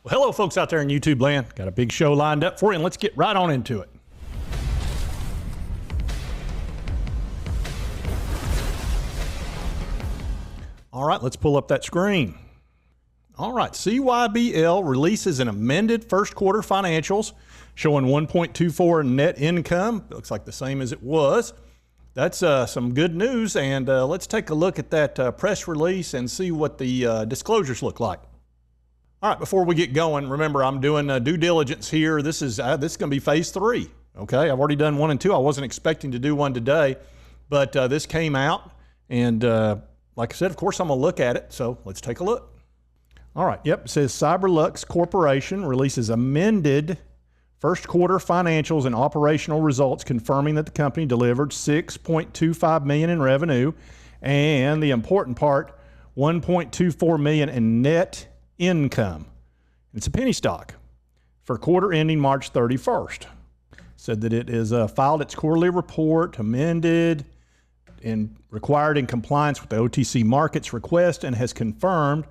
Well, hello, folks out there in YouTube land. Got a big show lined up for you, and let's get right on into it. All right, let's pull up that screen. All right, CYBL releases an amended first quarter financials showing 1.24 net income. Looks like the same as it was. That's some good news, and let's take a look at that press release and see what the disclosures look like. All right, before we get going, remember I'm doing due diligence here. This is going to be phase 3. Okay, I've already done 1 and 2. I wasn't expecting to do 1 today, but this came out, and like I said, of course, I'm gonna look at it. So let's take a look. All right, yep, it says Cybl Corporation releases amended first quarter financials and operational results confirming that the company delivered $6.25 million in revenue and the important part, $1.24 million in net income. It's a penny stock for quarter ending March 31st. Said that it is filed its quarterly report, amended and required in compliance with the OTC markets request, and has confirmed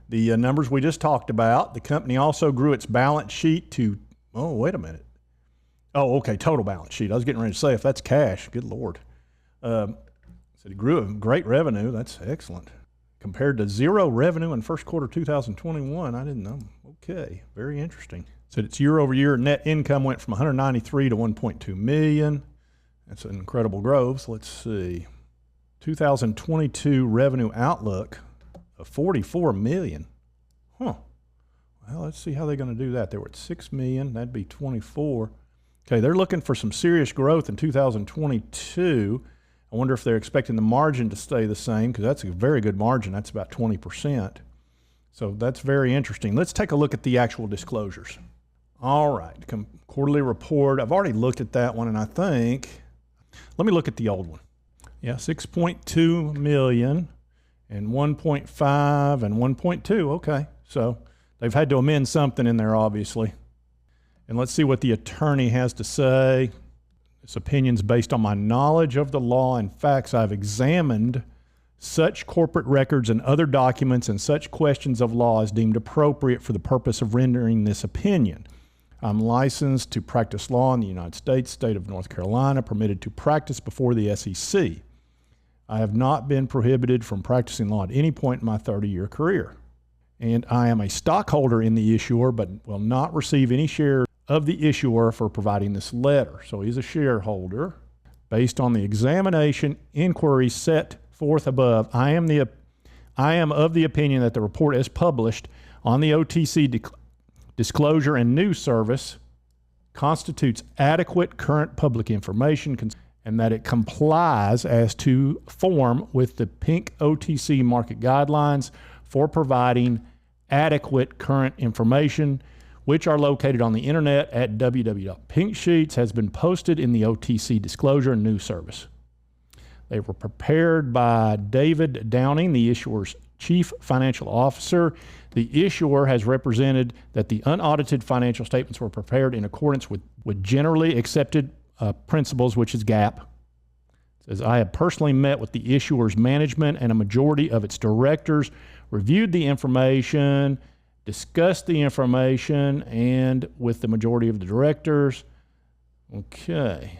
the numbers we just talked about. The company also grew its balance sheet to, oh, wait a minute. Oh, okay, total balance sheet. I was getting ready to say, if that's cash, good Lord. So it grew a great revenue. That's excellent. Compared to 0 revenue in first quarter 2021, I didn't know. Okay, very interesting. Said its year-over-year net income went from 193 to 1.2 million. That's an incredible growth. So let's see. 2022 revenue outlook of 44 million. Huh. Well, let's see how they're going to do that. They were at 6 million. That'd be 24. Okay, they're looking for some serious growth in 2022. I wonder if they're expecting the margin to stay the same, because that's a very good margin. That's about 20%. So that's very interesting. Let's take a look at the actual disclosures. All right, quarterly report. I've already looked at that one, and I think, let me look at the old one. Yeah, 6.2 million and 1.5 and 1.2. Okay, so they've had to amend something in there, obviously. And let's see what the attorney has to say. This opinion's based on my knowledge of the law and facts. I've examined such corporate records and other documents and such questions of law as deemed appropriate for the purpose of rendering this opinion. I'm licensed to practice law in the United States, state of North Carolina, permitted to practice before the SEC. I have not been prohibited from practicing law at any point in my 30-year career. And I am a stockholder in the issuer, but will not receive any share of the issuer for providing this letter. So he's a shareholder. Based on the examination inquiry set forth above, I am of the opinion that the report as published on the OTC Disclosure and News Service constitutes adequate current public information, and that it complies as to form with the Pink OTC market guidelines for providing adequate current information, which are located on the internet at www.pinksheets, has been posted in the OTC Disclosure and News Service. They were prepared by David Downing, the issuer's Chief Financial Officer. The issuer has represented that the unaudited financial statements were prepared in accordance with generally accepted principles, which is GAAP. It says, I have personally met with the issuer's management and a majority of its directors, reviewed the information, discussed the information, and with the majority of the directors. Okay.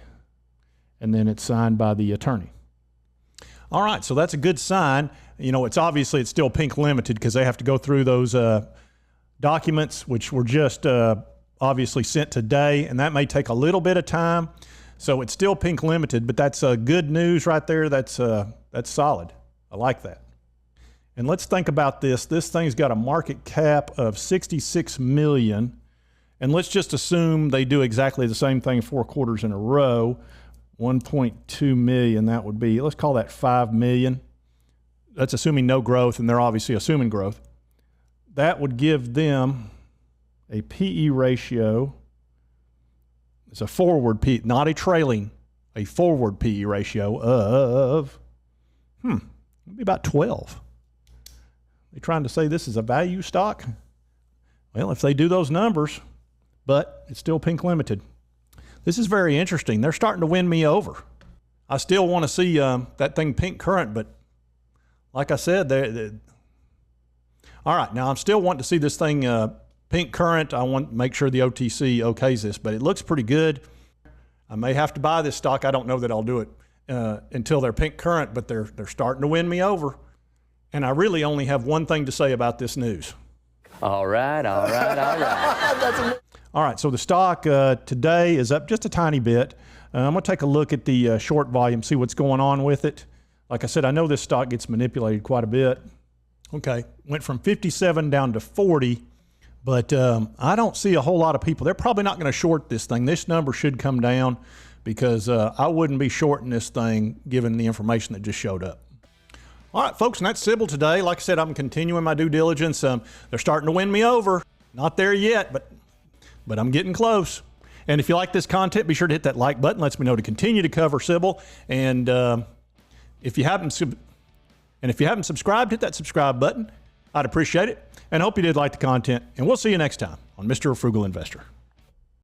And then it's signed by the attorney. All right, so that's a good sign. You know, it's still Pink Limited because they have to go through those documents, which were just obviously sent today, and that may take a little bit of time. So it's still Pink Limited, but that's good news right there. That's solid. I like that. And let's think about this. This thing's got a market cap of 66 million. And let's just assume they do exactly the same thing 4 quarters in a row. 1.2 million, that would be, let's call that 5 million. That's assuming no growth, and they're obviously assuming growth. That would give them a PE ratio. It's a forward PE, not a trailing, a forward PE ratio of, it'd be about 12. They trying to say this is a value stock? Well, if they do those numbers, but it's still Pink Limited. This is very interesting. They're starting to win me over. I still want to see that thing Pink Current, but like I said, all right, now I'm still wanting to see this thing pink current. I want to make sure the OTC okays this, but it looks pretty good. I may have to buy this stock. I don't know that I'll do it until they're pink current, but they're starting to win me over. And I really only have one thing to say about this news. All right. All right, so the stock today is up just a tiny bit. I'm going to take a look at the short volume, see what's going on with it. Like I said, I know this stock gets manipulated quite a bit. Okay, went from 57 down to 40, but I don't see a whole lot of people. They're probably not going to short this thing. This number should come down because I wouldn't be shorting this thing given the information that just showed up. All right, folks, and that's Cybl today. Like I said, I'm continuing my due diligence. They're starting to win me over. Not there yet, but I'm getting close. And if you like this content, be sure to hit that like button. Lets me know to continue to cover Cybl. And if you haven't subscribed, hit that subscribe button. I'd appreciate it. And hope you did like the content. And we'll see you next time on Mr. Frugal Investor.